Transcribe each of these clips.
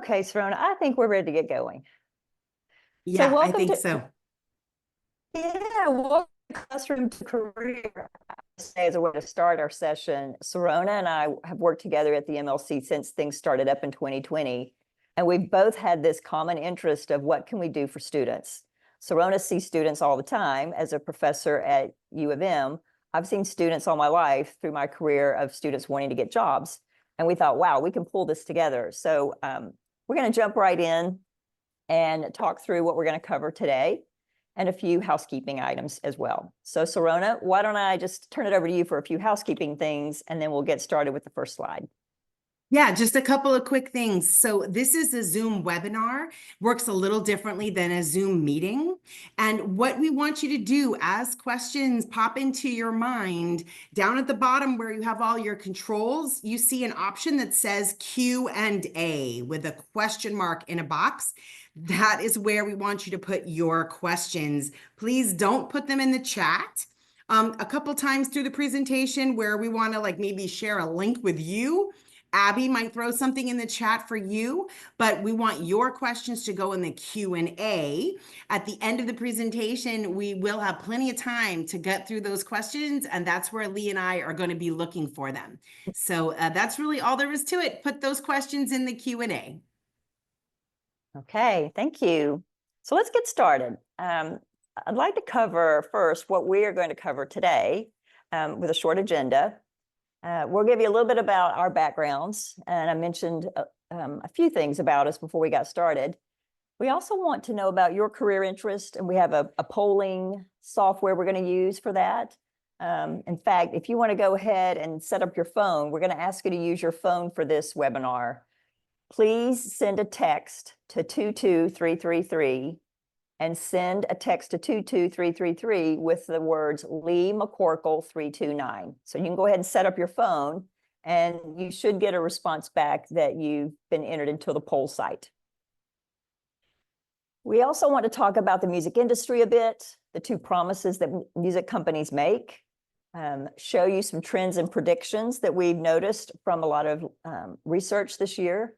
Okay, Serona, I think we're ready to get going. So Yeah, I welcome think to, so. welcome to Classroom to Career. I say as a way to start our session, Serona and I have worked together at the MLC since things started up in 2020. And we've both had this common interest of what can we do for students. Serona sees students all the time as a professor at U of M. I've seen students all my life through my career of students wanting to get jobs. And we thought, wow, we can pull this together. So we're going to jump right in and talk through what we're going to cover today and a few housekeeping items as well. So Serona, why don't I just turn it over to you for a few housekeeping things, and then we'll get started with the first slide. Yeah, just a couple of quick things. So this is a Zoom webinar, works a little differently than a Zoom meeting. And what we want you to do as questions pop into your mind, down at the bottom where you have all your controls, you see an option that says Q&A with a question mark in a box. That is where we want you to put your questions. Please don't put them in the chat. A couple times through the presentation where we want to maybe share a link with you, Abby might throw something in the chat for you, but we want your questions to go in the Q&A. At the end of the presentation, we will have plenty of time to get through those questions, and that's where Lee and I are going to be looking for them. So that's really all there is to it. Put those questions in the Q&A. Okay, thank you. So let's get started. I'd like to cover first what we are going to cover today with a short agenda. We'll give you a little bit about our backgrounds, and I mentioned a few things about us before we got started. We also want to know about your career interest, and we have a polling software we're going to use for that. In fact, if you want to go ahead and set up your phone, we're going to ask you to use your phone for this webinar. Please send a text to 22333 and send a text to 22333 with the words Lee McCorkle 329. So you can go ahead and set up your phone, and you should get a response back that you've been entered into the poll site. We also want to talk about the music industry a bit, the two promises that music companies make, show you some trends and predictions that we've noticed from a lot of research this year.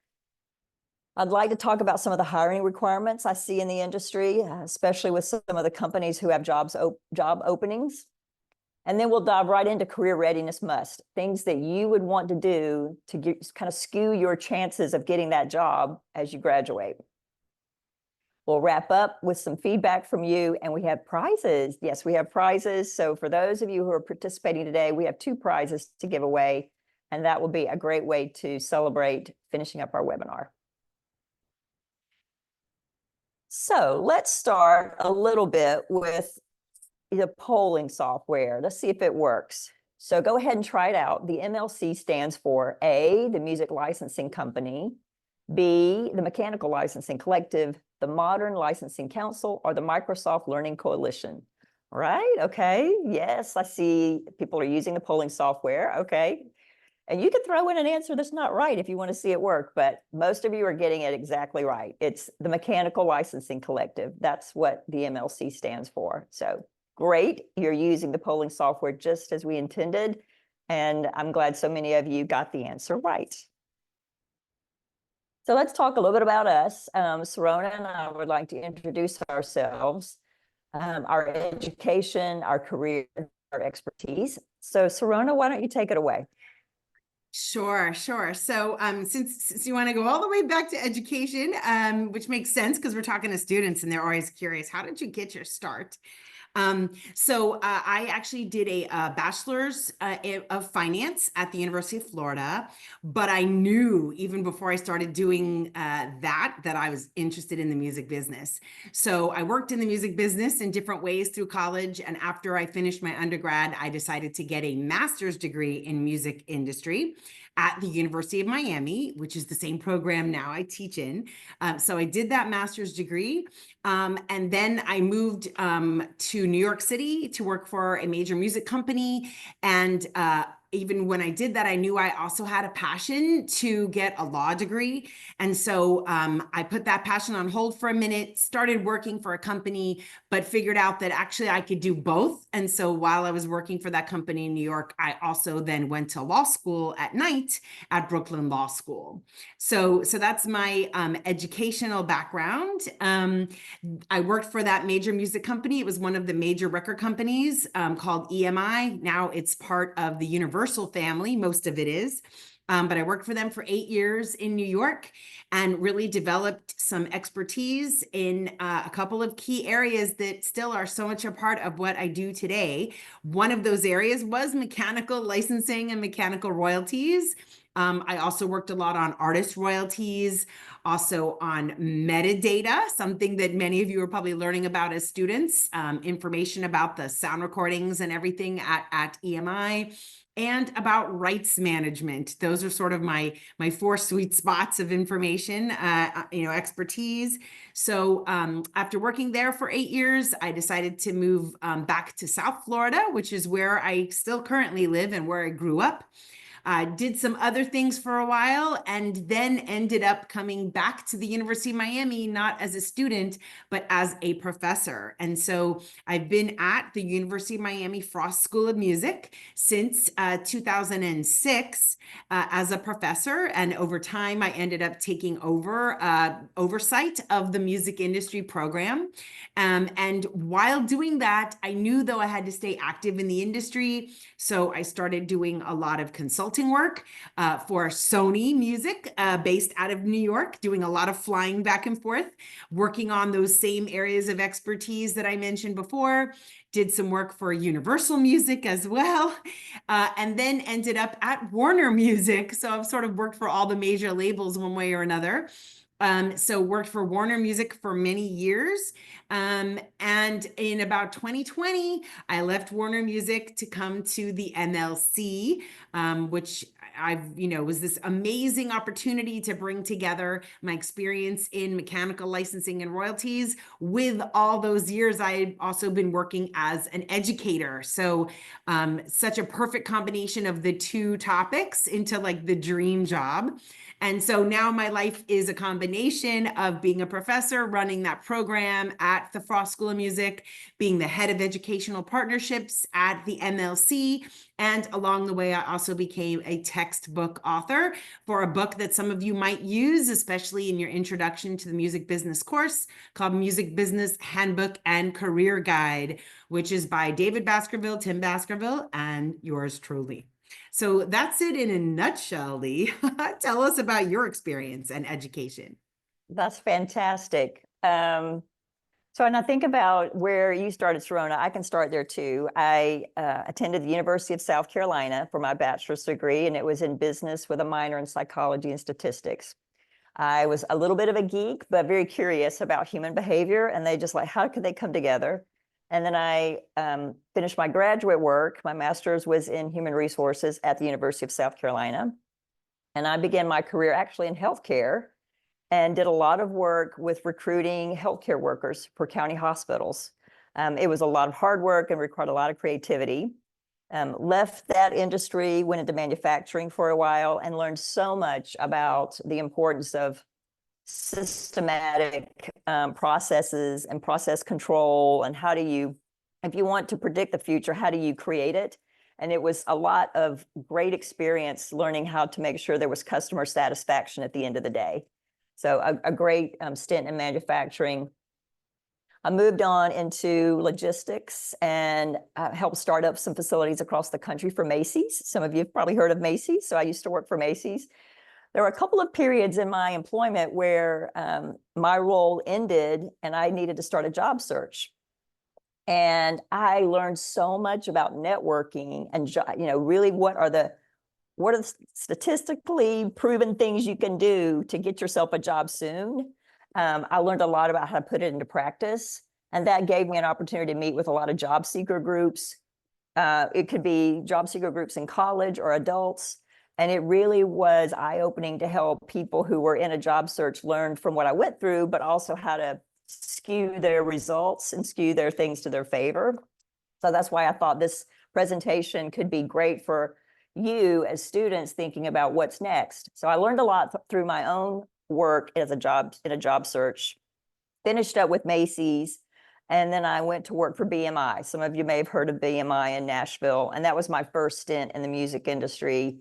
I'd like to talk about some of the hiring requirements I see in the industry, especially with some of the companies who have job openings. And then we'll dive right into career readiness must, things that you would want to do to kind of skew your chances of getting that job as you graduate. We'll wrap up with some feedback from you, and we have prizes. Yes, we have prizes. So for those of you who are participating today, we have 2 prizes to give away, and that will be a great way to celebrate finishing up our webinar. So let's start a little bit with the polling software. Let's see if it works. So go ahead and try it out. The MLC stands for A, the Music Licensing Company, B, the Mechanical Licensing Collective, the Modern Licensing Council, or the Microsoft Learning Coalition. Right? Okay. Yes, I see people are using the polling software. Okay. And you can throw in an answer that's not right if you want to see it work, but most of you are getting it exactly right. It's the Mechanical Licensing Collective. That's what the MLC stands for. So great, you're using the polling software just as we intended, and I'm glad so many of you got the answer right. So let's talk a little bit about us. Serona and I would like to introduce ourselves, our education, our career, our expertise. So Serona, why don't you take it away? Sure. So since you want to go all the way back to education, which makes sense because we're talking to students and they're always curious, how did you get your start? So I actually did a bachelor's of finance at the University of Florida, but I knew even before I started doing that I was interested in the music business. So I worked in the music business in different ways through college, and after I finished my undergrad, I decided to get a master's degree in music industry at the University of Miami, which is the same program now I teach in. So I did that master's degree. And then I moved to New York City to work for a major music company. And even when I did that, I knew I also had a passion to get a law degree. And so I put that passion on hold for a minute, started working for a company, but figured out that actually I could do both. And so while I was working for that company in New York, I also then went to law school at night at Brooklyn Law School. So that's my educational background. I worked for that major music company. It was one of the major record companies called EMI. Now it's part of the Universal family, most of it is. But I worked for them for 8 years in New York and really developed some expertise in a couple of key areas that still are so much a part of what I do today. One of those areas was mechanical licensing and mechanical royalties. I also worked a lot on artist royalties, also on metadata, something that many of you are probably learning about as students, information about the sound recordings and everything at EMI, and about rights management. Those are sort of my 4 sweet spots of information, expertise. So after working there for 8 years, I decided to move back to South Florida, which is where I still currently live and where I grew up. Did some other things for a while, and then ended up coming back to the University of Miami, not as a student, but as a professor. And so I've been at the University of Miami Frost School of Music since 2006 as a professor. And over time, I ended up taking over oversight of the music industry program. And while doing that, I knew, though, I had to stay active in the industry. So I started doing a lot of consulting work for Sony Music based out of New York, doing a lot of flying back and forth, working on those same areas of expertise that I mentioned before. Did some work for Universal Music as well, and then ended up at Warner Music. So I've sort of worked for all the major labels one way or another. So worked for Warner Music for many years. And in about 2020, I left Warner Music to come to the MLC, which was this amazing opportunity to bring together my experience in mechanical licensing and royalties with all those years I had also been working as an educator. So such a perfect combination of the 2 topics into like the dream job. And so now my life is a combination of being a professor, running that program at the Frost School of Music, being the head of educational partnerships at the MLC. And along the way, I also became a textbook author for a book that some of you might use, especially in your introduction to the music business course, called Music Business Handbook and Career Guide, which is by David Baskerville, Tim Baskerville, and yours truly. So that's it in a nutshell, Lee. Tell us about your experience and education. That's fantastic. So when I think about where you started, Sharona, I can start there too. I attended the University of South Carolina for my bachelor's degree, and it was in business with a minor in psychology and statistics. I was a little bit of a geek, but very curious about human behavior, and they just like, how could they come together? And then I finished my graduate work. My master's was in human resources at the University of South Carolina. And I began my career actually in healthcare and did a lot of work with recruiting healthcare workers for county hospitals. It was a lot of hard work and required a lot of creativity. Left that industry, went into manufacturing for a while, and learned so much about the importance of systematic processes and process control, and how do you, if you want to predict the future, how do you create it? And it was a lot of great experience learning how to make sure there was customer satisfaction at the end of the day. So a great stint in manufacturing. I moved on into logistics and helped start up some facilities across the country for Macy's. Some of you have probably heard of Macy's. So I used to work for Macy's. There were a couple of periods in my employment where my role ended and I needed to start a job search. And I learned so much about networking and, really what are the statistically proven things you can do to get yourself a job soon. I learned a lot about how to put it into practice. And that gave me an opportunity to meet with a lot of job seeker groups. It could be job seeker groups in college or adults. And it really was eye-opening to help people who were in a job search learn from what I went through, but also how to skew their results and skew their things to their favor. So that's why I thought this presentation could be great for you as students thinking about what's next. So I learned a lot through my own work as a job search, finished up with Macy's, and then I went to work for BMI. Some of you may have heard of BMI in Nashville, and that was my first stint in the music industry.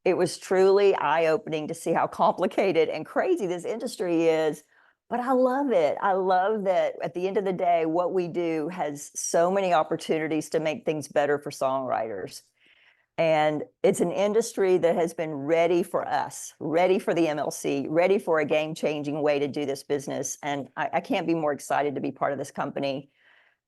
It was truly eye-opening to see how complicated and crazy this industry is, but I love it. I love that at the end of the day, what we do has so many opportunities to make things better for songwriters. And it's an industry that has been ready for us, ready for the MLC, ready for a game-changing way to do this business. And I can't be more excited to be part of this company.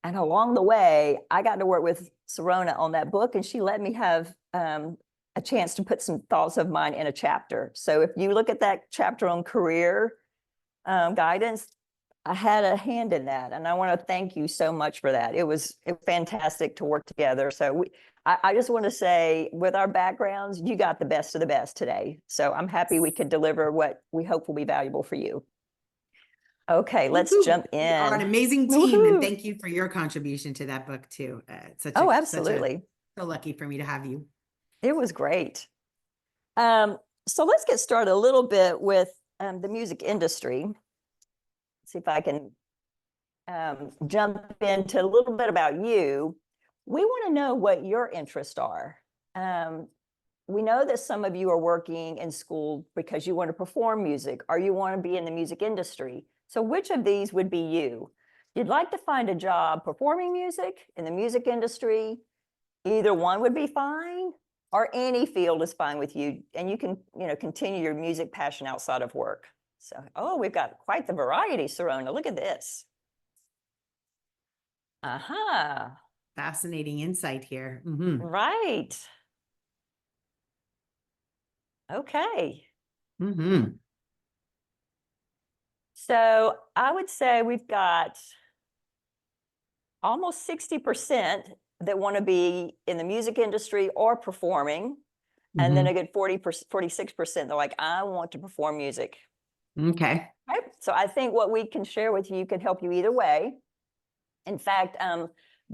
And along the way, I got to work with Sirona on that book, and she let me have a chance to put some thoughts of mine in a chapter. So if you look at that chapter on career guidance, I had a hand in that, and I want to thank you so much for that. It was fantastic to work together. So I just want to say, with our backgrounds, you got the best of the best today. So I'm happy we could deliver what we hope will be valuable for you. Okay, let's jump in. You are an amazing team, and thank you for your contribution to that book too. It's such absolutely. So lucky for me to have you. It was great. So let's get started a little bit with the music industry. See if I can jump into a little bit about you. We want to know what your interests are. We know that some of you are working in school because you want to perform music, or you want to be in the music industry. So which of these would be you? You'd like to find a job performing music in the music industry. Either one would be fine, or any field is fine with you, and you can, continue your music passion outside of work. So, we've got quite the variety, Sirona. Look at this. Fascinating insight here. Right. Okay. So I would say we've got almost 60% that want to be in the music industry or performing. And then a good 46%, they're like, I want to perform music. Okay. Right? So I think what we can share with you could help you either way. In fact,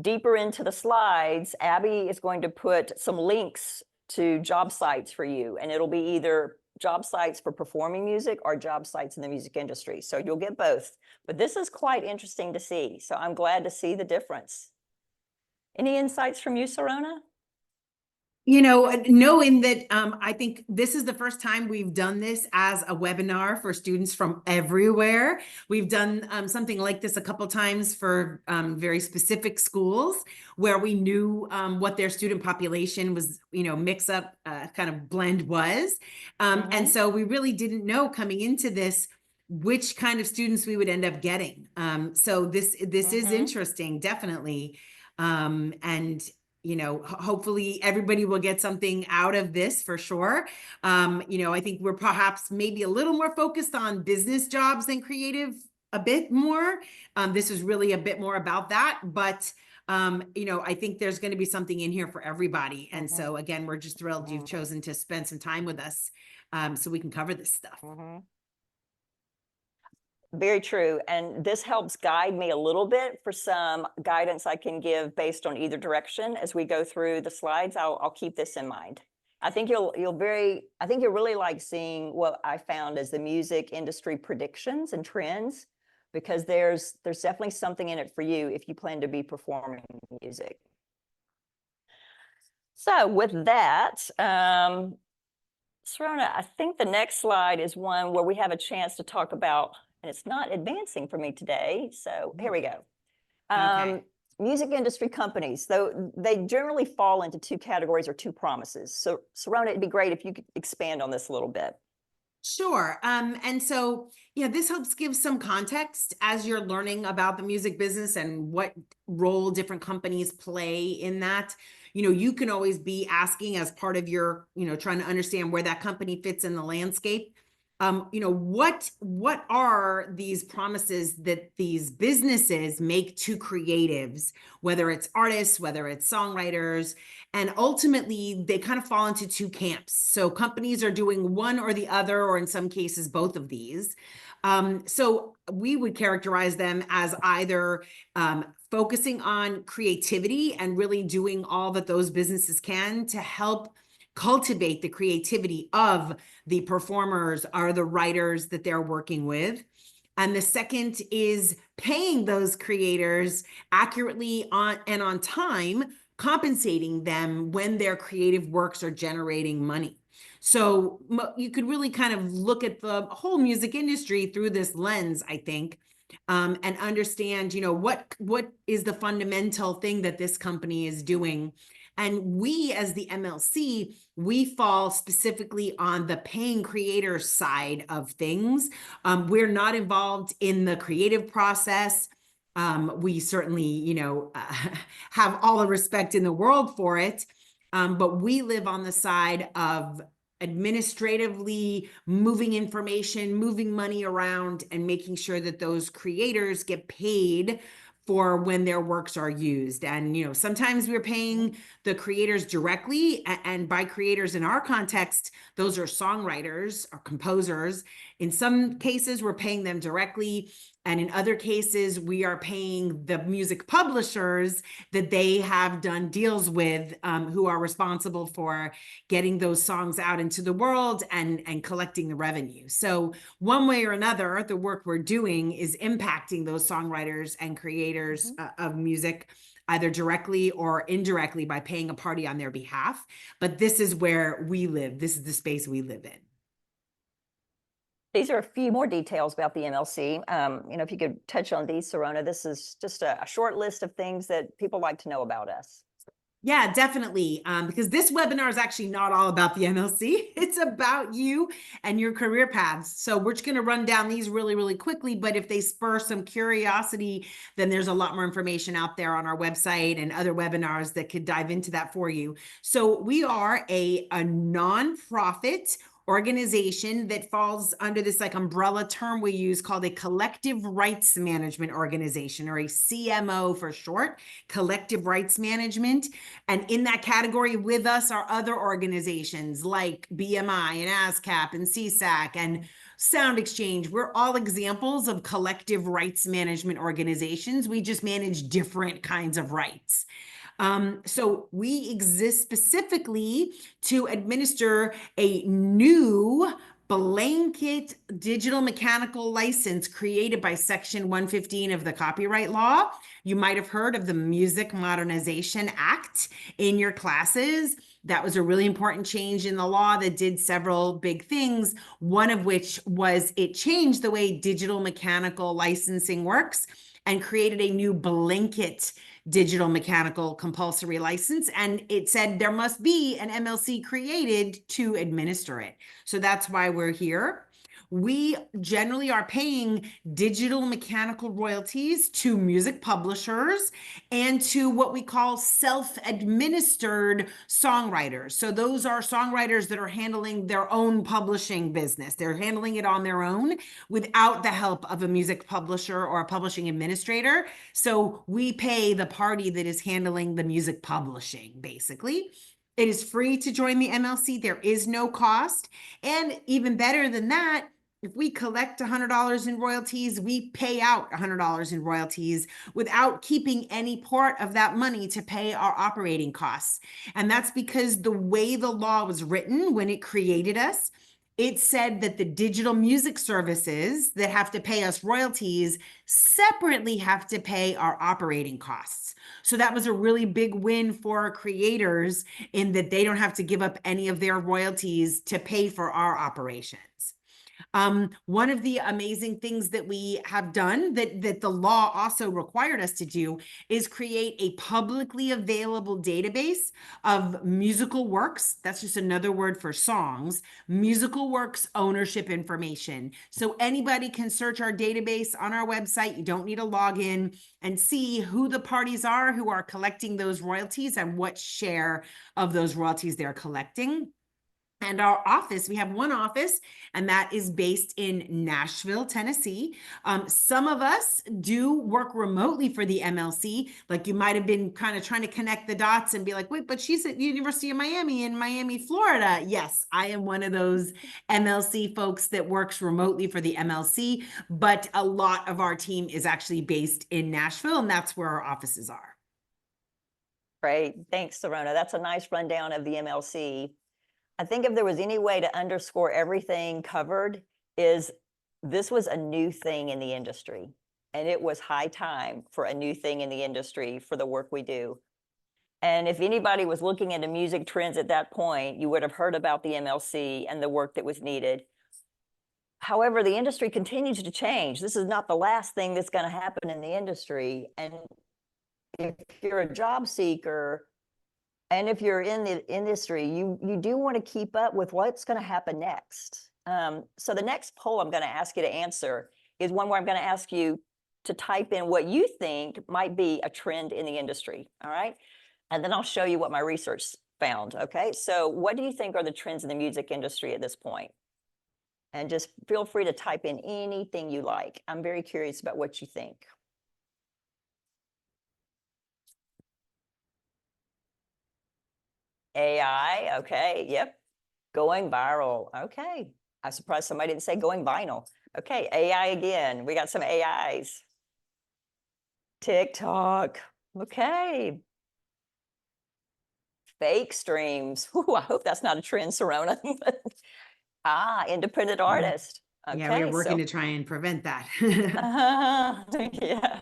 deeper into the slides, Abby is going to put some links to job sites for you, and it'll be either job sites for performing music or job sites in the music industry. So you'll get both, but this is quite interesting to see. So I'm glad to see the difference. Any insights from you, Sirona? Knowing that I think this is the first time we've done this as a webinar for students from everywhere. We've done something like this a couple times for very specific schools where we knew what their student population was, mix up kind of blend was. And so we really didn't know coming into this which kind of students we would end up getting. So this is interesting, definitely. And hopefully everybody will get something out of this for sure. I think we're perhaps maybe a little more focused on business jobs than creative, a bit more. This is really a bit more about that, but I think there's going to be something in here for everybody. And so again, we're just thrilled you've chosen to spend some time with us so we can cover this stuff. Very true. And this helps guide me a little bit for some guidance I can give based on either direction. As we go through the slides, I'll keep this in mind. I think you'll really like seeing what I found as the music industry predictions and trends, because there's definitely something in it for you if you plan to be performing music. So with that, Sirona, I think the next slide is one where we have a chance to talk about, and it's not advancing for me today, so here we go. Okay. Music industry companies, though they generally fall into two categories or two promises. So Sirona, it'd be great if you could expand on this a little bit. Sure. And so, this helps give some context as you're learning about the music business and what role different companies play in that. You can always be asking as part of your, trying to understand where that company fits in the landscape. What are these promises that these businesses make to creatives, whether it's artists, whether it's songwriters, and ultimately they kind of fall into two camps. So companies are doing one or the other, or in some cases, both of these. So we would characterize them as either focusing on creativity and really doing all that those businesses can to help cultivate the creativity of the performers or the writers that they're working with. And the second is paying those creators accurately on time, compensating them when their creative works are generating money. So you could really kind of look at the whole music industry through this lens, I think, and understand, what is the fundamental thing that this company is doing. And we, as the MLC, we fall specifically on the paying creator side of things. We're not involved in the creative process. We certainly, have all the respect in the world for it. But we live on the side of administratively moving information, moving money around, and making sure that those creators get paid for when their works are used. And, sometimes we're paying the creators directly, and by creators in our context, those are songwriters or composers. In some cases, we're paying them directly. And in other cases, we are paying the music publishers that they have done deals with, who are responsible for getting those songs out into the world and collecting the revenue. So one way or another, the work we're doing is impacting those songwriters and creators of music, either directly or indirectly by paying a party on their behalf. But this is where we live. This is the space we live in. These are a few more details about the MLC. If you could touch on these, Serona, this is just a short list of things that people like to know about us. Yeah, definitely. Because this webinar is actually not all about the MLC. It's about you and your career paths. So we're just going to run down these really, really quickly. But if they spur some curiosity, then there's a lot more information out there on our website and other webinars that could dive into that for you. So we are a nonprofit organization that falls under this umbrella term we use called a collective rights management organization, or a CMO for short, collective rights management. And in that category with us are other organizations like BMI and ASCAP and CSAC and Sound Exchange. We're all examples of collective rights management organizations. We just manage different kinds of rights. So we exist specifically to administer a new blanket digital mechanical license created by Section 115 of the Copyright Law. You might have heard of the Music Modernization Act in your classes. That was a really important change in the law that did several big things, one of which was it changed the way digital mechanical licensing works and created a new blanket digital mechanical compulsory license. And it said there must be an MLC created to administer it. So that's why we're here. We generally are paying digital mechanical royalties to music publishers and to what we call self-administered songwriters. So those are songwriters that are handling their own publishing business. They're handling it on their own without the help of a music publisher or a publishing administrator. So we pay the party that is handling the music publishing, basically. It is free to join the MLC. There is no cost. And even better than that, if we collect $100 in royalties, we pay out $100 in royalties without keeping any part of that money to pay our operating costs. And that's because the way the law was written when it created us, it said that the digital music services that have to pay us royalties separately have to pay our operating costs. So that was a really big win for creators in that they don't have to give up any of their royalties to pay for our operations. One of the amazing things that we have done that the law also required us to do is create a publicly available database of musical works. That's just another word for songs, musical works ownership information. So anybody can search our database on our website. You don't need a login, and see who the parties are who are collecting those royalties and what share of those royalties they're collecting. And our office, we have one office, and that is based in Nashville, Tennessee. Some of us do work remotely for the MLC. Like, you might have been kind of trying to connect the dots and be like, wait, but she's at University of Miami in Miami, Florida. Yes, I am one of those MLC folks that works remotely for the MLC, but a lot of our team is actually based in Nashville, and that's where our offices are. Great. Thanks, Serona. That's a nice rundown of the MLC. I think if there was any way to underscore everything covered, is this was a new thing in the industry. And it was high time for a new thing in the industry for the work we do. And if anybody was looking into music trends at that point, you would have heard about the MLC and the work that was needed. However, the industry continues to change. This is not the last thing that's going to happen in the industry. And if you're a job seeker, and if you're in the industry, you do want to keep up with what's going to happen next. So the next poll I'm going to ask you to answer is one where I'm going to ask you to type in what you think might be a trend in the industry, all right? And then I'll show you what my research found, okay? So what do you think are the trends in the music industry at this point? And just feel free to type in anything you like. I'm very curious about what you think. AI, okay, yep. Going viral, okay. I'm surprised somebody didn't say going vinyl. Okay, AI again. We got some AIs. TikTok, okay. Fake streams. Ooh, I hope that's not a trend, Serona. Independent artist. Okay, Yeah, we're working to try and prevent that. Yeah.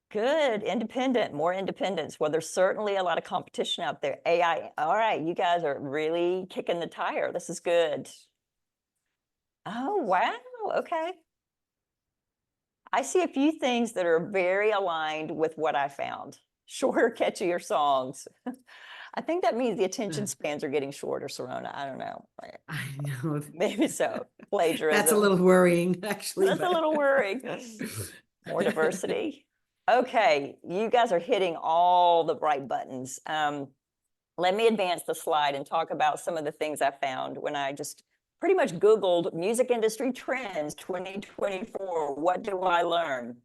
Good, independent, more independence. Well, there's certainly a lot of competition out there. AI, all right, you guys are really kicking the tire. This is good. Oh, wow, okay. I see a few things that are very aligned with what I found. Shorter, catchier songs. I think that means the attention spans are getting shorter, Serona. I don't know. I know. Maybe so. Plagiarism. That's a little worrying, actually. That's a little worrying. More diversity. Okay, you guys are hitting all the right buttons. Let me advance the slide and talk about some of the things I found when I just pretty much Googled music industry trends 2024. What do I learn?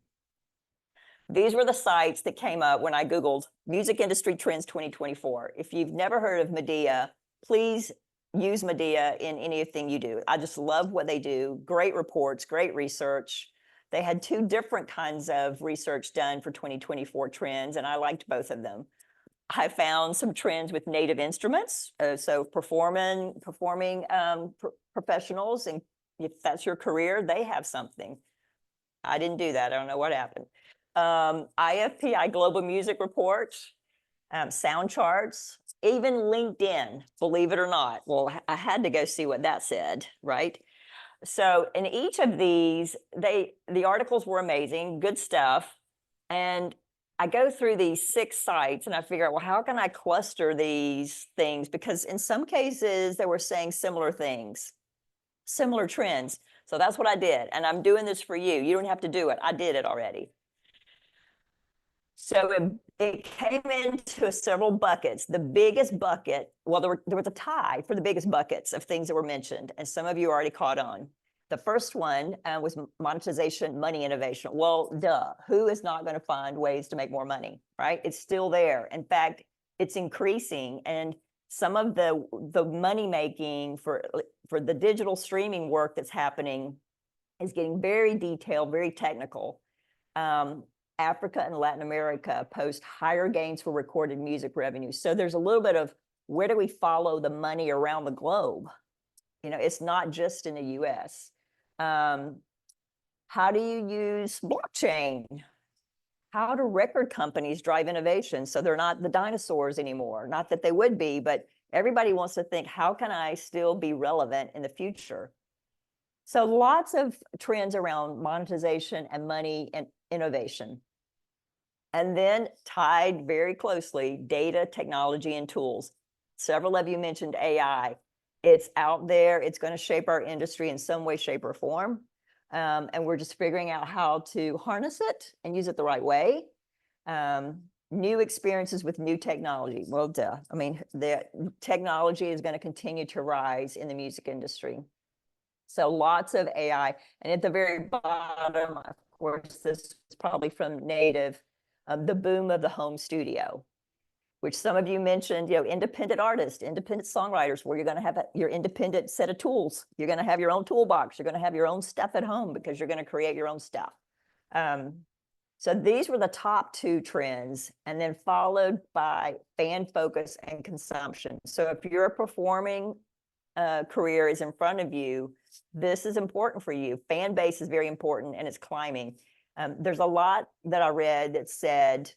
These were the sites that came up when I Googled music industry trends 2024. If you've never heard of Medea, please use Medea in anything you do. I just love what they do. Great reports, great research. They had two different kinds of research done for 2024 trends, and I liked both of them. I found some trends with native instruments, so performing professionals, and if that's your career, they have something. I didn't do that. I don't know what happened. IFPI Global Music Report, sound charts, even LinkedIn, believe it or not. Well, I had to go see what that said, right? So in each of these, the articles were amazing, good stuff. And I go through these 6 sites and I figure out, well, how can I cluster these things? Because in some cases they were saying similar things, similar trends. So that's what I did. And I'm doing this for you. You don't have to do it. I did it already. So it came into several buckets. The biggest bucket, well, there was a tie for the biggest buckets of things that were mentioned, and some of you already caught on. The first one was monetization, money innovation. Well, duh, who is not going to find ways to make more money, right? It's still there. In fact, it's increasing, and some of the money making for the digital streaming work that's happening is getting very detailed, very technical. Africa and Latin America post higher gains for recorded music revenue. So there's a little bit of where do we follow the money around the globe? You know, it's not just in the US. How do you use blockchain? How do record companies drive innovation so they're not the dinosaurs anymore? Not that they would be, but everybody wants to think, how can I still be relevant in the future? So lots of trends around monetization and money and innovation. And then tied very closely, data, technology, and tools. Several of you mentioned AI. It's out there. It's going to shape our industry in some way, shape, or form. And we're just figuring out how to harness it and use it the right way. New experiences with new technology. Well, duh. I mean, the technology is going to continue to rise in the music industry. So lots of AI. And at the very bottom, of course, this is probably from Native, the boom of the home studio, which some of you mentioned, you know, independent artists, independent songwriters, where you're going to have your independent set of tools. You're going to have your own toolbox. You're going to have your own stuff at home because you're going to create your own stuff. So these were the top two trends, and then followed by fan focus and consumption. So if your performing career is in front of you, this is important for you. Fan base is very important, and it's climbing. There's a lot that I read that said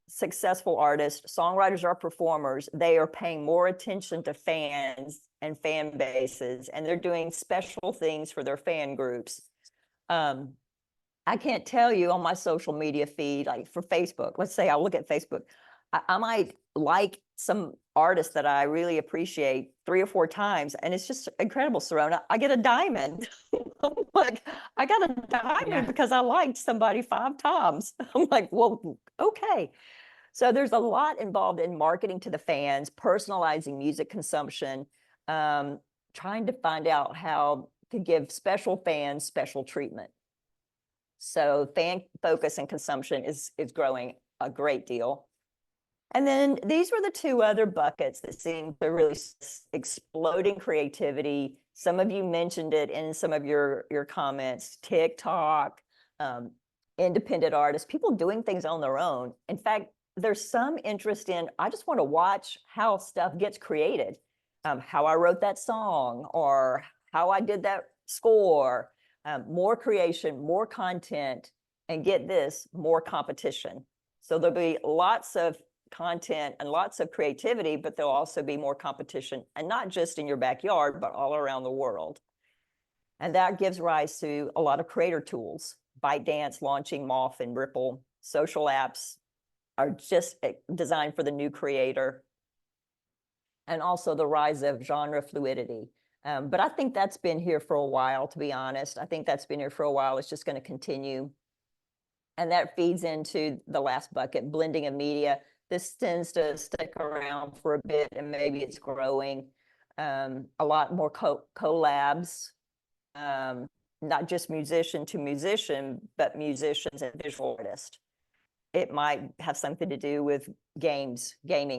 successful artists, songwriters or performers, they are paying more attention to fans and fan bases, and they're doing special things for their fan groups. I can't tell you on my social media feed, like for Facebook, let's say I look at Facebook, I might like some artist that I really appreciate 3 or 4 times, and it's just incredible, Serona. I get a diamond. I'm like, I got a diamond because I liked somebody 5 times. I'm like, well, okay. So there's a lot involved in marketing to the fans, personalizing music consumption, trying to find out how to give special fans special treatment. So fan focus and consumption is growing a great deal. And then these were the 2 other buckets that seem to really exploding creativity. Some of you mentioned it in some of your comments, TikTok, independent artists, people doing things on their own. In fact, there's some interest in, I just want to watch how stuff gets created, how I wrote that song or how I did that score, more creation, more content, and get this, more competition. So there'll be lots of content and lots of creativity, but there'll also be more competition, and not just in your backyard, but all around the world. And that gives rise to a lot of creator tools. ByteDance launching Moth and Ripple. Social apps are just designed for the new creator. And also the rise of genre fluidity. But I think that's been here for a while, to be honest. I think that's been here for a while. It's just going to continue. And that feeds into the last bucket, blending of media. This tends to stick around for a bit, and maybe it's growing. A lot more collabs, not just musician to musician, but musicians and visual artists. It might have something to do with gaming,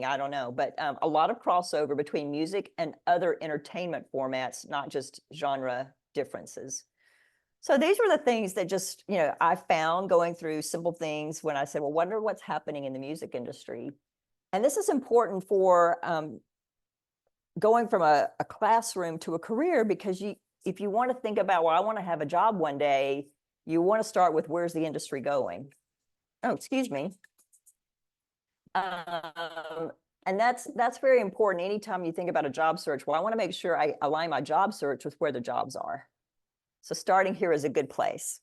I don't know, but a lot of crossover between music and other entertainment formats, not just genre differences. So these were the things that just, I found going through simple things when I said, well, wonder what's happening in the music industry. And this is important for going from a classroom to a career, because if you want to think about, well, I want to have a job one day, you want to start with, where's the industry going? Oh, excuse me. And that's very important. Anytime you think about a job search, well, I want to make sure I align my job search with where the jobs are. So starting here is a good place.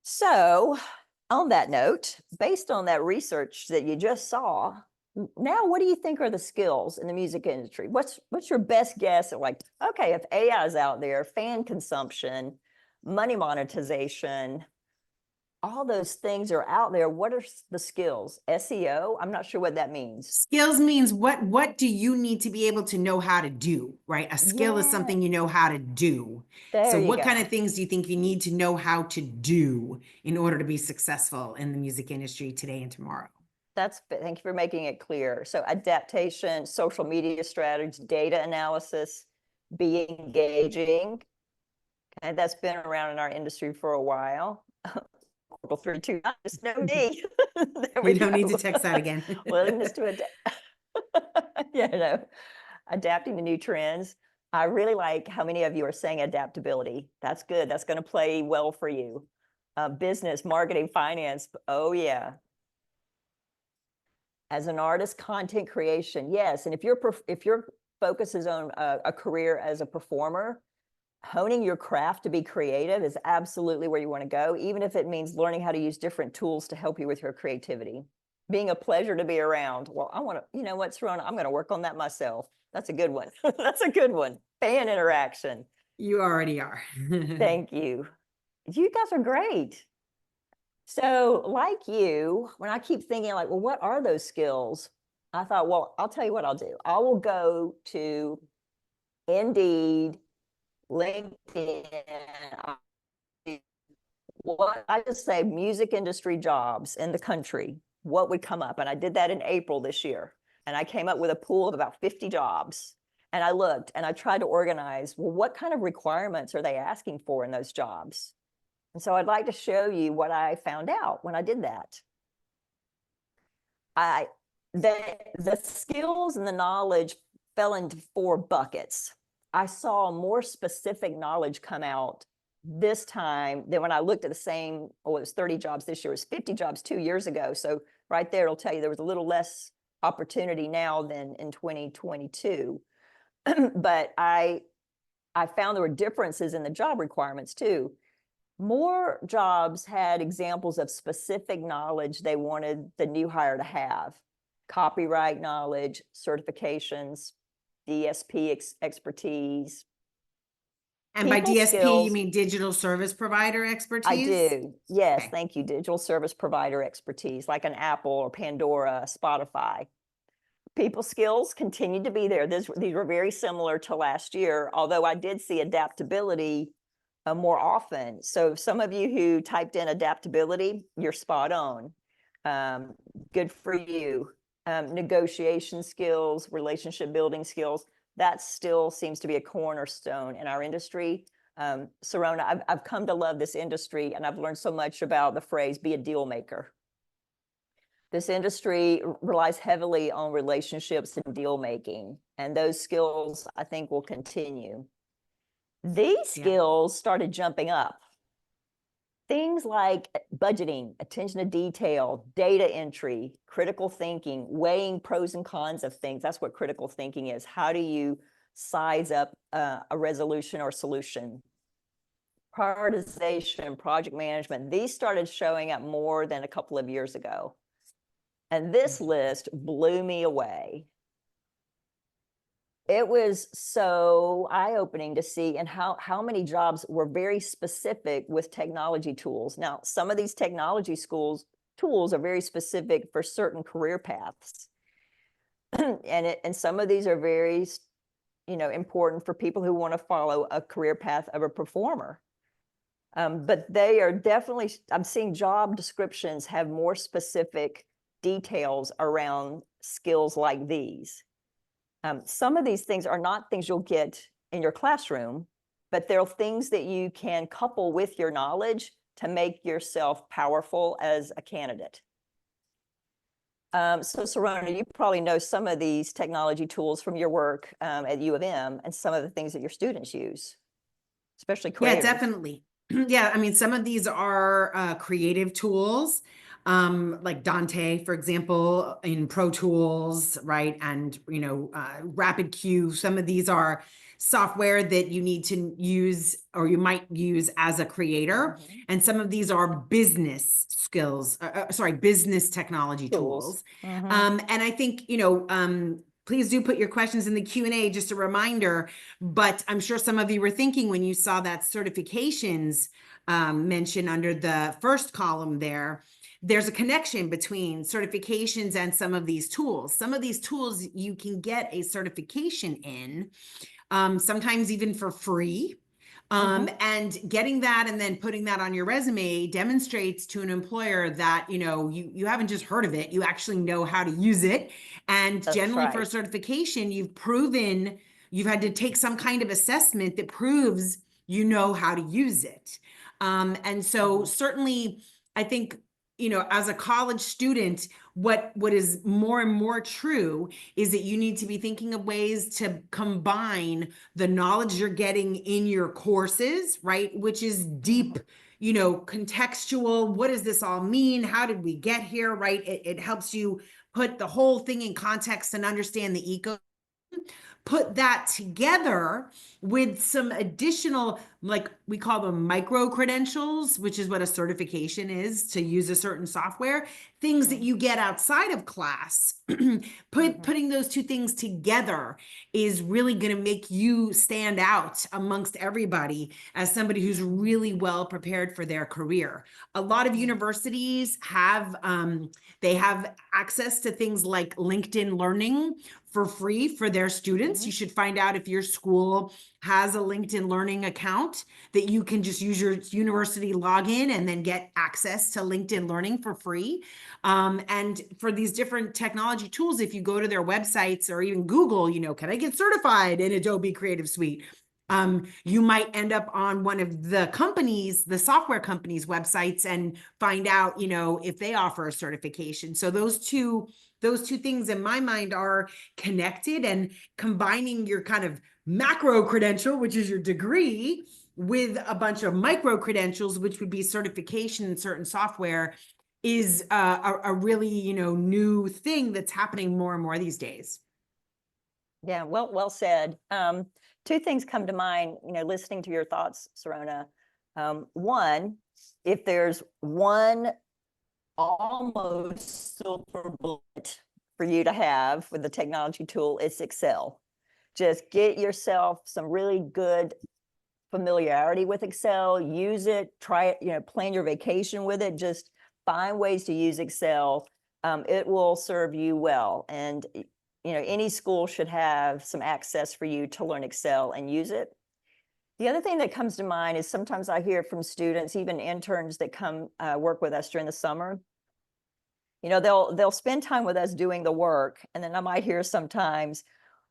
So on that note, based on that research that you just saw, now what do you think are the skills in the music industry? What's your best guess at, like, okay, if AI is out there, fan consumption, money monetization, all those things are out there. What are the skills? SEO? I'm not sure what that means. Skills means what do you need to be able to know how to do, right? A skill is something you know how to do. So what kind of things do you think you need to know how to do in order to be successful in the music industry today and tomorrow? Thank you for making it clear. So adaptation, social media strategies, data analysis, be engaging. And that's been around in our industry for a while. 329, just know me. You don't need to text that again. Willingness to adapt. Adapting to new trends. I really like how many of you are saying adaptability. That's good. That's going to play well for you. Business, marketing, finance. Oh, yeah. As an artist, content creation. Yes. And if your focus is on a career as a performer, honing your craft to be creative is absolutely where you want to go, even if it means learning how to use different tools to help you with your creativity. Being a pleasure to be around. Well, I want to, you know what, Serona, I'm going to work on that myself. That's a good one. That's a good one. Fan interaction. You already are. Thank you. You guys are great. So like you, when I keep thinking like, well, what are those skills? I thought, well, I'll tell you what I'll do. I will go to Indeed, LinkedIn. What I just say, music industry jobs in the country, what would come up? And I did that in April this year. And I came up with a pool of about 50 jobs. And I looked and I tried to organize, well, what kind of requirements are they asking for in those jobs? And so I'd like to show you what I found out when I did that. The skills and the knowledge fell into 4 buckets. I saw more specific knowledge come out this time than when I looked at the same, oh, it was 30 jobs this year, it was 50 jobs 2 years ago. So right there, it'll tell you there was a little less opportunity now than in 2022. But I found there were differences in the job requirements too. More jobs had examples of specific knowledge they wanted the new hire to have: copyright knowledge, certifications, DSP expertise. And by People DSP, you skills. mean digital service provider I expertise? do. Yes, Okay. thank you. Digital service provider expertise, like an Apple or Pandora, Spotify. People skills continued to be there. These were very similar to last year, although I did see adaptability more often. So some of you who typed in adaptability, you're spot on. Good for you. Negotiation skills, relationship building skills, that still seems to be a cornerstone in our industry. Serona, I've come to love this industry, and I've learned so much about the phrase, be a deal maker. This industry relies heavily on relationships and deal making, and those skills, I think, will continue. These skills started jumping up. Things like budgeting, attention to detail, data entry, critical thinking, weighing pros and cons of things. That's what critical thinking is. How do you size up a resolution or solution? Prioritization, project management. These started showing up more than a couple of years ago. And this list blew me away. It was so eye-opening to see and how many jobs were very specific with technology tools. Now, some of these technology tools are very specific for certain career paths. and some of these are very, important for people who want to follow a career path of a performer. But they are definitely, I'm seeing job descriptions have more specific details around skills like these. Some of these things are not things you'll get in your classroom, but they're things that you can couple with your knowledge to make yourself powerful as a candidate. So Serona, you probably know some of these technology tools from your work at U of M and some of the things that your students use, especially creators. Yeah, definitely. Yeah, I mean, some of these are creative tools, like Dante, for example, in Pro Tools, right? And, Rapid Q. Some of these are software that you need to use or you might use as a creator. And some of these are business skills, business technology tools. And I think, please do put your questions in the Q&A, just a reminder, but I'm sure some of you were thinking when you saw that certifications mentioned under the first column there, there's a connection between certifications and some of these tools. Some of these tools you can get a certification in, sometimes even for free. And getting that and then putting that on your resume demonstrates to an employer that, you haven't just heard of it, you actually know how to use it. And That's generally right. for a certification, you've proven, you've had to take some kind of assessment that proves you know how to use it. And so certainly, I think, as a college student, what is more and more true is that you need to be thinking of ways to combine the knowledge you're getting in your courses, right? Which is deep, contextual. What does this all mean? How did we get here, right? It helps you put the whole thing in context and understand the ecosystem. Put that together with some additional, like we call them micro credentials, which is what a certification is to use a certain software, things that you get outside of class. Putting those two things together is really going to make you stand out amongst everybody as somebody who's really well prepared for their career. A lot of universities have, they have access to things like LinkedIn Learning for free for their students. You should find out if your school has a LinkedIn Learning account that you can just use your university login and then get access to LinkedIn Learning for free. And for these different technology tools, if you go to their websites or even Google, can I get certified in Adobe Creative Suite? You might end up on one of the software companies' websites and find out, if they offer a certification. So those two things in my mind are connected, and combining your kind of macro credential, which is your degree, with a bunch of micro credentials, which would be certification in certain software, is a really, new thing that's happening more and more these days. Yeah, well said. Two things come to mind, listening to your thoughts, Sarona. One, if there's one almost silver bullet for you to have with the technology tool, it's Excel. Just get yourself some really good familiarity with Excel, use it, try it, plan your vacation with it, just find ways to use Excel. It will serve you well. And any school should have some access for you to learn Excel and use it. The other thing that comes to mind is sometimes I hear from students, even interns that come work with us during the summer. They'll spend time with us doing the work, and then I might hear sometimes,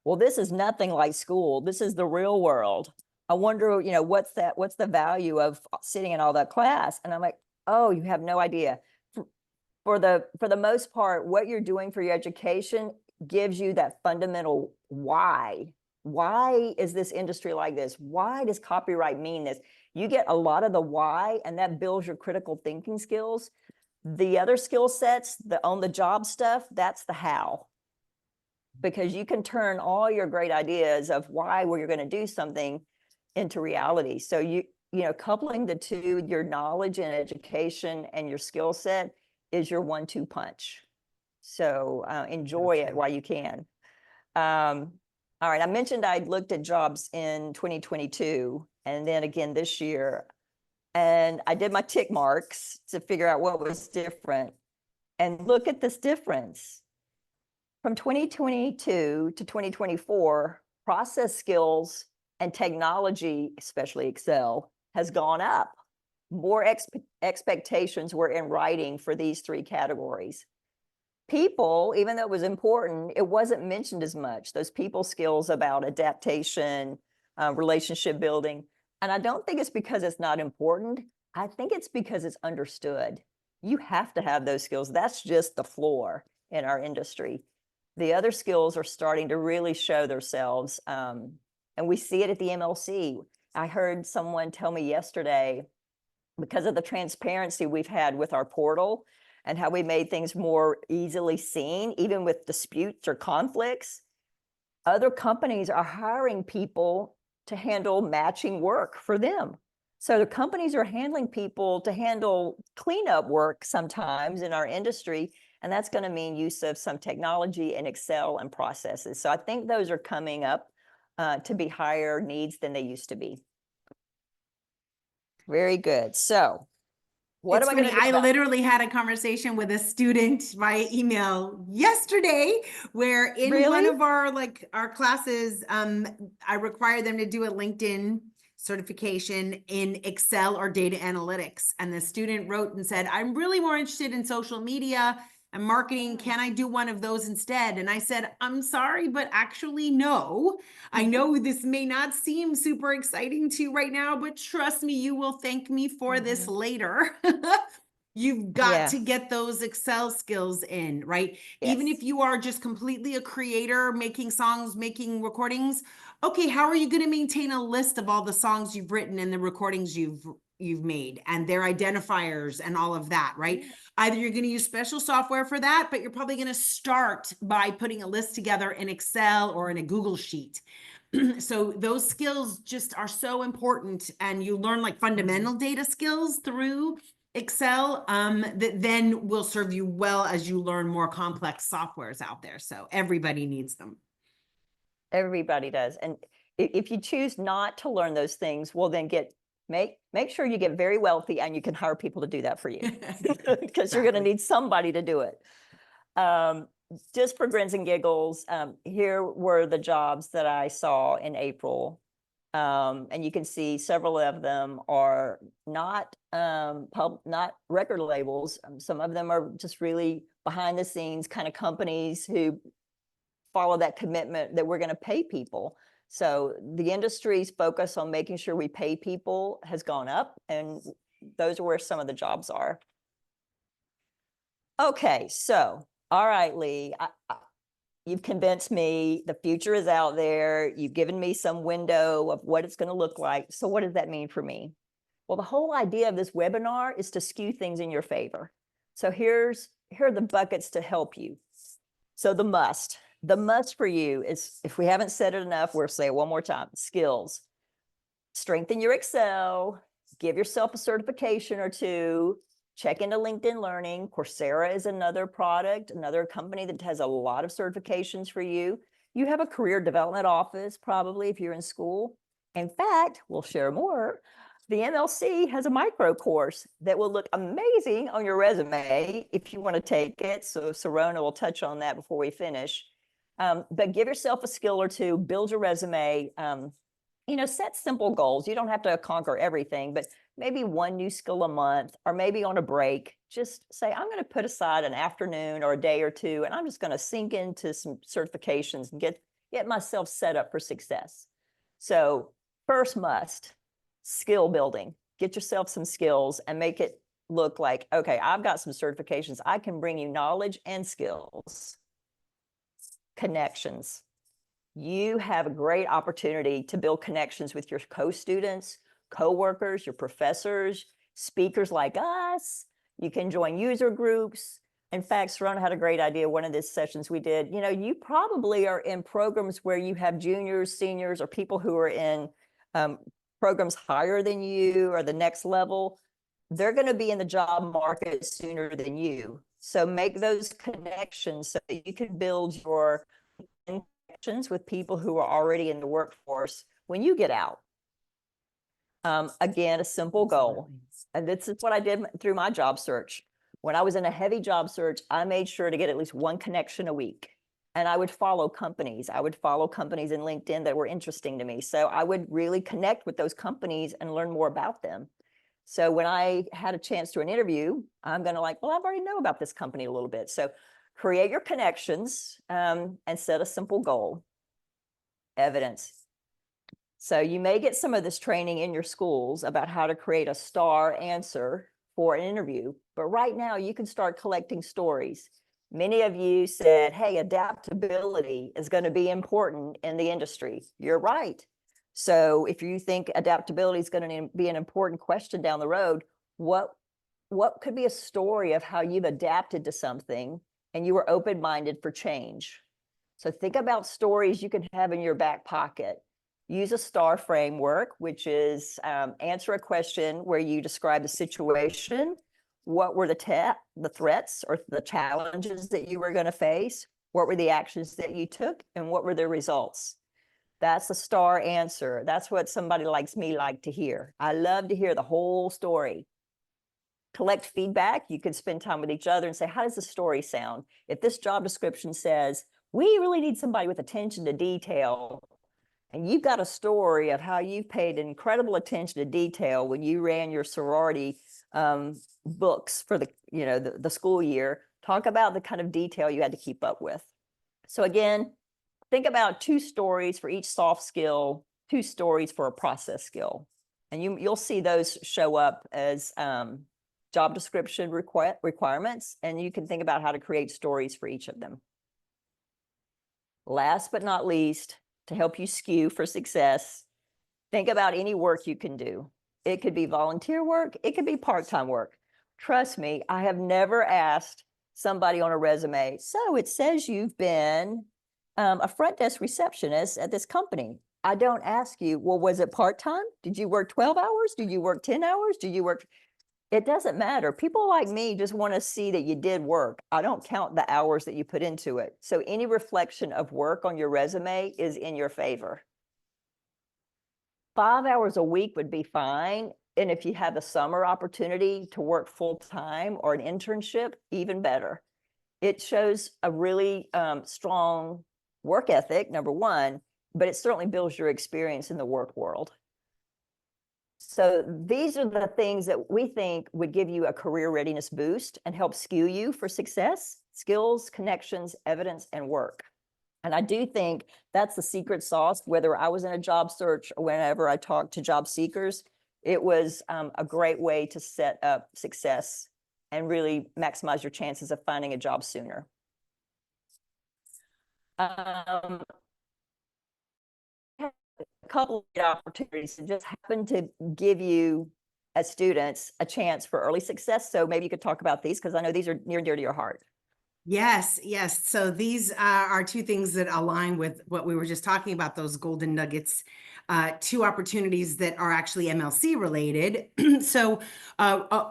well, this is nothing like school. This is the real world. I wonder, what's the value of sitting in all that class? And I'm like, oh, you have no idea. For the most part, what you're doing for your education gives you that fundamental why. Why is this industry like this? Why does copyright mean this? You get a lot of the why, and that builds your critical thinking skills. The other skill sets, the on the job stuff, that's the how. Because you can turn all your great ideas of why you're going to do something into reality. So coupling the two, your knowledge and education and your skill set, is your 1-2 punch. So enjoy it while you can. All right, I mentioned I looked at jobs in 2022 and then again this year, and I did my tick marks to figure out what was different. And look at this difference. From 2022 to 2024, process skills and technology, especially Excel, has gone up. More expectations were in writing for these three categories. People, even though it was important, it wasn't mentioned as much. Those people skills about adaptation, relationship building. And I don't think it's because it's not important. I think it's because it's understood. You have to have those skills. That's just the floor in our industry. The other skills are starting to really show themselves. And we see it at the MLC. I heard someone tell me yesterday, because of the transparency we've had with our portal and how we made things more easily seen, even with disputes or conflicts, other companies are hiring people to handle matching work for them. So the companies are handling people to handle cleanup work sometimes in our industry, and that's going to mean use of some technology and Excel and processes. So I think those are coming up to be higher needs than they used to be. Very good. So what am I going to do? I literally had a conversation with a student via email yesterday, where in one of our classes, I required them to do a LinkedIn certification in Excel or data analytics. And the student wrote and said, I'm really more interested in social media and marketing. Can I do one of those instead? And I said, I'm sorry, but actually, no. I know this may not seem super exciting to you right now, but trust me, you will thank me for this later. You've got to get those Excel skills in, right? Yes. Even if you are just completely a creator, making songs, making recordings, okay, how are you going to maintain a list of all the songs you've written and the recordings you've made and their identifiers and all of that, right? Yeah. Either you're going to use special software for that, but you're probably going to start by putting a list together in Excel or in a Google Sheet. So those skills just are so important, and you learn like fundamental data skills through Excel that then will serve you well as you learn more complex softwares out there. So everybody needs them. Everybody does. And if you choose not to learn those things, well, then make sure you get very wealthy and you can hire people to do that for you, because you're going to need somebody to do it. Just for grins and giggles, here were the jobs that I saw in April. And you can see several of them are not not record labels. Some of them are just really behind the scenes kind of companies who follow that commitment that we're going to pay people So the industry's focus on making sure we pay people has gone up, and those are where some of the jobs are. Okay, so, all right, Lee, you've convinced me the future is out there. You've given me some window of what it's going to look like. So what does that mean for me? Well, the whole idea of this webinar is to skew things in your favor. So here are the buckets to help you. So the must for you is, if we haven't said it enough, we'll say it one more time: skills. Strengthen your Excel, give yourself a certification or two, check into LinkedIn Learning. Coursera is another product, another company that has a lot of certifications for you. You have a career development office, probably, if you're in school. In fact, we'll share more. The MLC has a micro course that will look amazing on your resume if you want to take it. So Sarona will touch on that before we finish. But give yourself a skill or two, build your resume. Set simple goals. You don't have to conquer everything, but maybe one new skill a month, or maybe on a break, just say, I'm going to put aside an afternoon or a day or two, and I'm just going to sink into some certifications and get myself set up for success. So first must, skill building. Get yourself some skills and make it look like, okay, I've got some certifications. I can bring you knowledge and skills. Connections. You have a great opportunity to build connections with your co-students, co-workers, your professors, speakers like us. You can join user groups. In fact, Sarona had a great idea. One of the sessions we did, you probably are in programs where you have juniors, seniors, or people who are in programs higher than you or the next level. They're going to be in the job market sooner than you. So make those connections so that you can build your connections with people who are already in the workforce when you get out. Again, a simple goal. And this is what I did through my job search. When I was in a heavy job search, I made sure to get at least one connection a week. And I would follow companies. I would follow companies in LinkedIn that were interesting to me. So I would really connect with those companies and learn more about them. So when I had a chance to an interview, I'm going to I already know about this company a little bit. So create your connections and set a simple goal. Evidence. So you may get some of this training in your schools about how to create a star answer for an interview. But right now you can start collecting stories. Many of you said, hey, adaptability is going to be important in the industry. You're right. So if you think adaptability is going to be an important question down the road, what could be a story of how you've adapted to something and you were open-minded for change? So think about stories you can have in your back pocket. Use a STAR framework, which is answer a question where you describe the situation. What were the threats or the challenges that you were going to face? What were the actions that you took? And what were the results? That's a STAR answer. That's what somebody like me like to hear. I love to hear the whole story. Collect feedback. You can spend time with each other and say, how does the story sound? If this job description says, we really need somebody with attention to detail, and you've got a story of how you paid incredible attention to detail when you ran your sorority books for the school year, talk about the kind of detail you had to keep up with. So again, think about 2 stories for each soft skill, 2 stories for a process skill. And you'll see those show up as job description requirements, and you can think about how to create stories for each of them. Last but not least, to help you skew for success, think about any work you can do. It could be volunteer work. It could be part-time work. Trust me, I have never asked somebody on a resume, so it says you've been a front desk receptionist at this company. I don't ask you, well, was it part-time? Did you work 12 hours? Did you work 10 hours? Did you work? It doesn't matter. People like me just want to see that you did work. I don't count the hours that you put into it. So any reflection of work on your resume is in your favor. 5 hours a week would be fine. And if you have a summer opportunity to work full-time or an internship, even better. It shows a really strong work ethic, number one, but it certainly builds your experience in the work world. So these are the things that we think would give you a career readiness boost and help skew you for success: skills, connections, evidence, and work. And I do think that's the secret sauce, whether I was in a job search or whenever I talked to job seekers, it was a great way to set up success and really maximize your chances of finding a job sooner. A couple of opportunities that just happen to give you as students a chance for early success. So maybe you could talk about these because I know these are near and dear to your heart. Yes, yes. So these are two things that align with what we were just talking about, those golden nuggets, two opportunities that are actually MLC related. So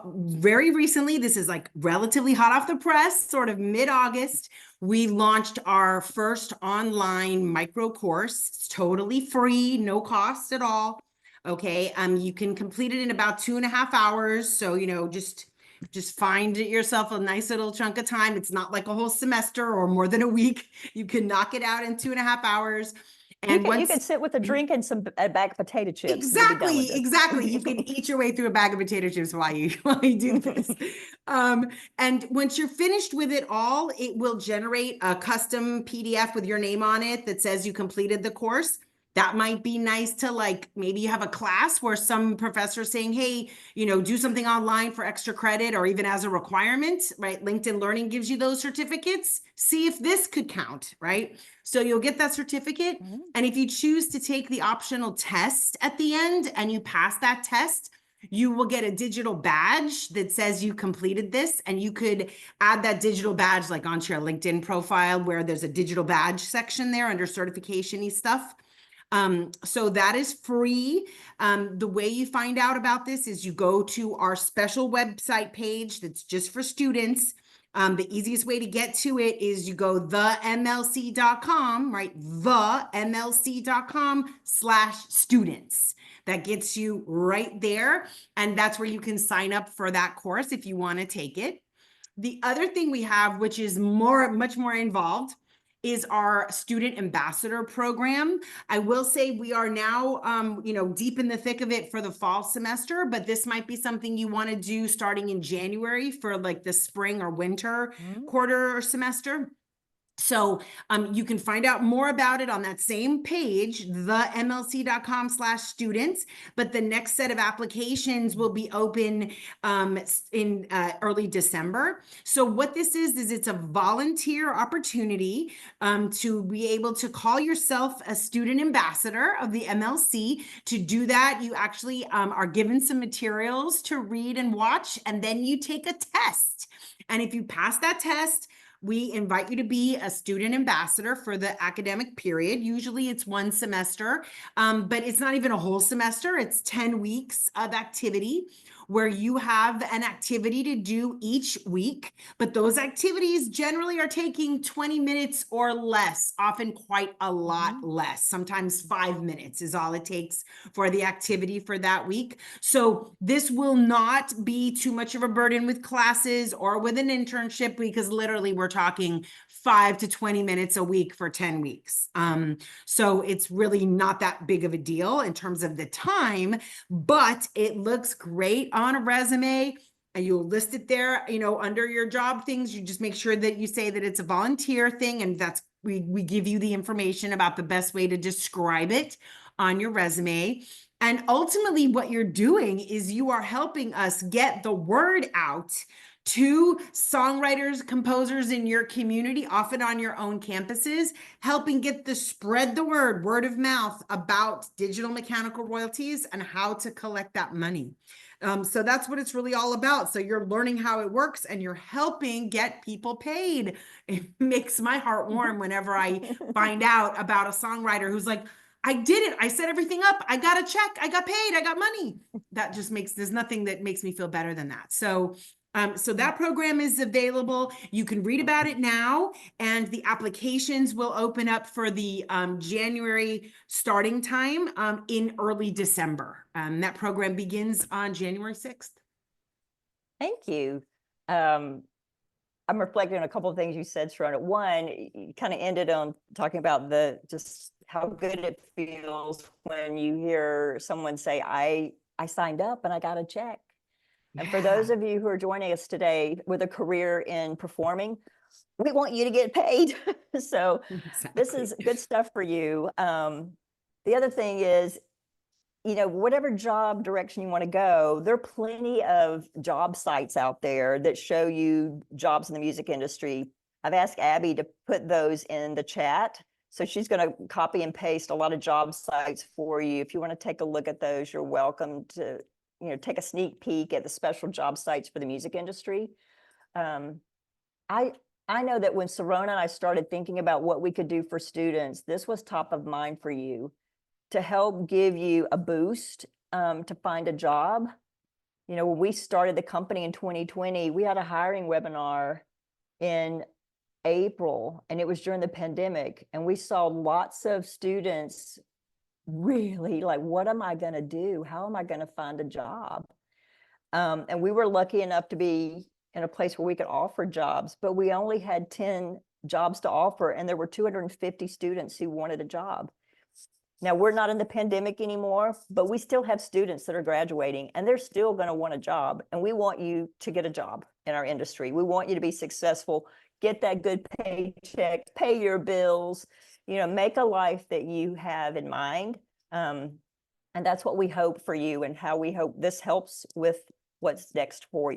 very recently, this is like relatively hot off the press, sort of mid-August, we launched our first online micro course. It's totally free, no cost at all. Okay, you can complete it in about 2.5 hours. So, just find yourself a nice little chunk of time. It's not like a whole semester or more than a week. You can knock it out in 2.5 hours. And you could sit with a drink and a bag of potato chips. Exactly. You can eat your way through a bag of potato chips while you do this. And once you're finished with it all, it will generate a custom PDF with your name on it that says you completed the course. That might be nice to, like, maybe you have a class where some professor is saying, hey, do something online for extra credit or even as a requirement, right? LinkedIn Learning gives you those certificates. See if this could count, right? So you'll get that certificate. And if you choose to take the optional test at the end and you pass that test, you will get a digital badge that says you completed this, and you could add that digital badge like onto your LinkedIn profile where there's a digital badge section there under certification-y stuff. So that is free. The way you find out about this is you go to our special website page that's just for students. The easiest way to get to it is you go themlc.com, right? themlc.com/students. That gets you right there. And that's where you can sign up for that course if you want to take it. The other thing we have, which is much more involved, is our student ambassador program. I will say we are now, deep in the thick of it for the fall semester, but this might be something you want to do starting in January for like the spring or winter quarter or semester. So you can find out more about it on that same page, themlc.com/students, but the next set of applications will be open in early December. So what this is it's a volunteer opportunity to be able to call yourself a student ambassador of the MLC. To do that, you actually are given some materials to read and watch, and then you take a test. And if you pass that test, we invite you to be a student ambassador for the academic period. Usually it's one semester, but it's not even a whole semester. It's 10 weeks of activity where you have an activity to do each week, but those activities generally are taking 20 minutes or less, often quite a lot less. Sometimes 5 minutes is all it takes for the activity for that week. So this will not be too much of a burden with classes or with an internship, because literally we're talking 5 to 20 minutes a week for 10 weeks. So it's really not that big of a deal in terms of the time, but it looks great on a resume, and you'll list it there, under your job things. You just make sure that you say that it's a volunteer thing, and that's, we give you the information about the best way to describe it on your resume. And ultimately what you're doing is you are helping us get the word out to songwriters, composers in your community, often on your own campuses, helping spread the word of mouth about digital mechanical royalties and how to collect that money. So that's what it's really all about. So you're learning how it works and you're helping get people paid. It makes my heart warm whenever I find out about a songwriter who's like, I did it. I set everything up. I got a check. I got paid. I got money. That just there's nothing that makes me feel better than that. So that program is available. You can read about it now, and the applications will open up for the January starting time in early December. That program begins on January 6th. Thank you. I'm reflecting on a couple of things you said, Sharona. One, you kind of ended on talking about just how good it feels when you hear someone say, I signed up and I got a check. And for those of you who are joining us today with a career in performing, we want you to get paid. So this Exactly. is good stuff for you. The other thing is, you know, whatever job direction you want to go, there are plenty of job sites out there that show you jobs in the music industry. I've asked Abby to put those in the chat. So she's going to copy and paste a lot of job sites for you. If you want to take a look at those, you're welcome to, you know, take a sneak peek at the special job sites for the music industry. Um, I I know that when Serona and I started thinking about what we could do for students, this was top of mind for you to help give you a boost to find a job. You know, when we started the company in 2020, we had a hiring webinar in April, and it was during the pandemic. And we saw lots of students really like, what am I going to do? How am I going to find a job? And we were lucky enough to be in a place where we could offer jobs, but we only had 10 jobs to offer, and there were 250 students who wanted a job. Now, we're not in the pandemic anymore, but we still have students that are graduating, and they're still going to want a job. And we want you to get a job in our industry. We want you to be successful, get that good paycheck, pay your bills, you know, make a life that you have in mind. And that's what we hope for you, and how we hope this helps with what's next for you.